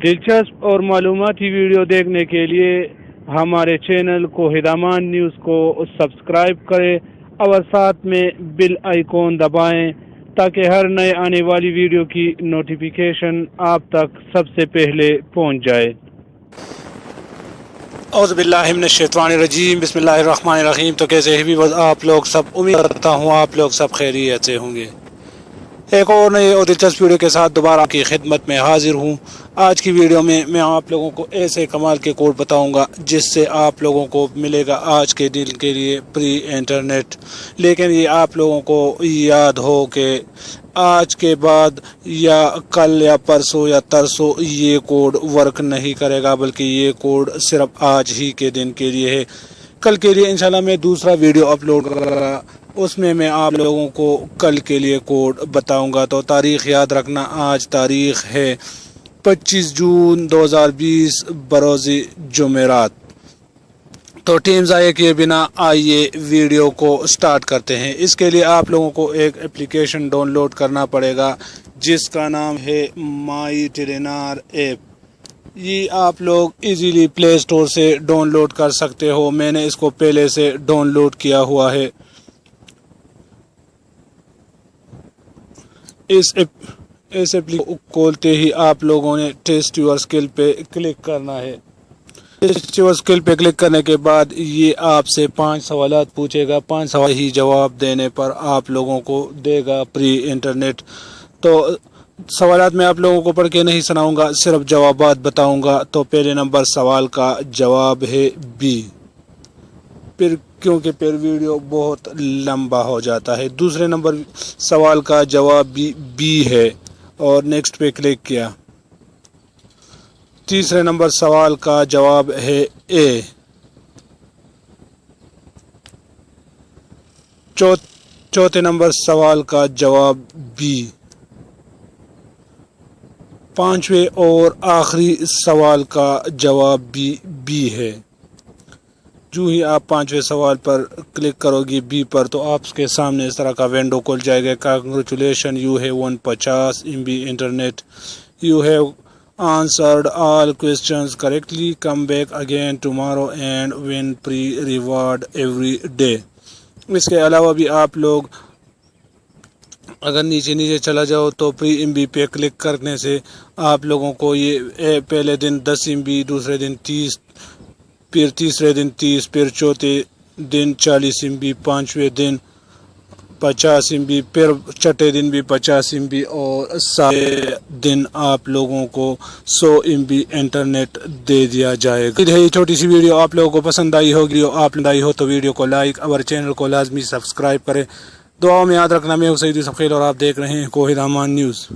دلچسپ اور معلوماتی ویڈیو دیکھنے کے لیے ہمارے چینل کوہید امان نیوز کو سبسکرائب کریں اور ساتھ میں بیل آئیکن دبائیں تاکہ ہر نئے آنے والی ویڈیو کی نوٹیفیکیشن آپ تک سب سے پہلے پہنچ جائے۔ اعوذ باللہ من الشیطان الرجیم، بسم اللہ الرحمن الرحیم۔ تو کیسے بھی آپ لوگ سب، امید کرتا ہوں آپ لوگ سب خیریت سے ہوں گے۔ ایک اور نئے اور دلچسپ ویڈیو کے ساتھ دوبارہ آپ کی خدمت میں حاضر ہوں۔ آج کی ویڈیو میں آپ لوگوں کو ایسے کمال کے کوڈ بتاؤں گا جس سے آپ لوگوں کو ملے گا آج کے دن کے لیے فری انٹرنیٹ، لیکن یہ آپ لوگوں کو یاد ہو کہ آج کے بعد یا کل یا پرسوں یا ترسوں یہ کوڈ ورک نہیں کرے گا، بلکہ یہ کوڈ صرف آج ہی کے دن کے لیے ہے۔ کل کے لیے انشاءاللہ میں دوسرا ویڈیو اپلوڈ کر رہا، اس میں آپ لوگوں کو کل کے لیے کوڈ بتاؤں گا۔ تو تاریخ یاد رکھنا، آج تاریخ ہے 25 جون 2020 بروز جمعرات۔ تو ٹیم ضائع کیے بنا آئیے ویڈیو کو سٹارٹ کرتے ہیں۔ اس کے لیے آپ لوگوں کو ایک اپلیکیشن ڈاؤن لوڈ کرنا پڑے گا جس کا نام ہے مائی ٹیلینار ایپ۔ یہ آپ لوگ ایزیلی پلے اسٹور سے ڈاؤن لوڈ کر سکتے ہو۔ میں نے اس کو پہلے سے ڈاؤن لوڈ کیا ہوا ہے۔ اس ایپلیکیشن کو کھولتے ہی آپ لوگوں نے ٹیسٹ یور اسکل پہ کلک کرنا ہے۔ ٹیسٹ یور اسکل پہ کلک کرنے کے بعد یہ آپ سے 5 سوالات پوچھے گا۔ 5 سوال ہی جواب دینے پر آپ لوگوں کو دے گا فری انٹرنیٹ۔ تو سوالات میں آپ لوگوں کو پڑھ کے نہیں سناؤں گا، صرف جوابات بتاؤں گا۔ تو پہلے نمبر سوال کا جواب ہے بی، کیونکہ پھر ویڈیو بہت لمبا ہو جاتا ہے۔ دوسرے نمبر سوال کا جواب بھی بی ہے اور نیکسٹ پہ کلک کیا۔ تیسرے نمبر سوال کا جواب ہے اے۔ چوتھے نمبر سوال کا جواب بی۔ پانچویں اور آخری سوال کا جواب بھی بی ہے۔ جو ہی آپ 5ویں سوال پر کلک کرو گی بی پر، تو آپ کے سامنے اس طرح کا ونڈو کھل جائے گا۔ Congratulation, you have won 50 MB internet, you have answered all questions correctly, come back again tomorrow and win free reward every day. اس کے علاوہ بھی آپ لوگ اگر نیچے چلا جاؤ تو فری MB پہ کلک کرنے سے آپ لوگوں کو یہ پہلے دن 10 MB، دوسرے دن 30، پھر تیسرے دن 30، پھر چوتھے دن 40 MB، پانچویں دن 50 MB، پھر چھٹے دن بھی 50 MB، اور ساتویں دن آپ لوگوں کو 100 MB انٹرنیٹ دے دیا جائے گا۔ یہ چھوٹی سی ویڈیو آپ لوگوں کو پسند آئی ہوگی، آپ نے آئی ہو تو ویڈیو کو لائک اور چینل کو لازمی سبسکرائب کریں۔ دعاؤں میں یاد رکھنا، میں حسین سفیل اور آپ دیکھ رہے ہیں کوہید امان نیوز۔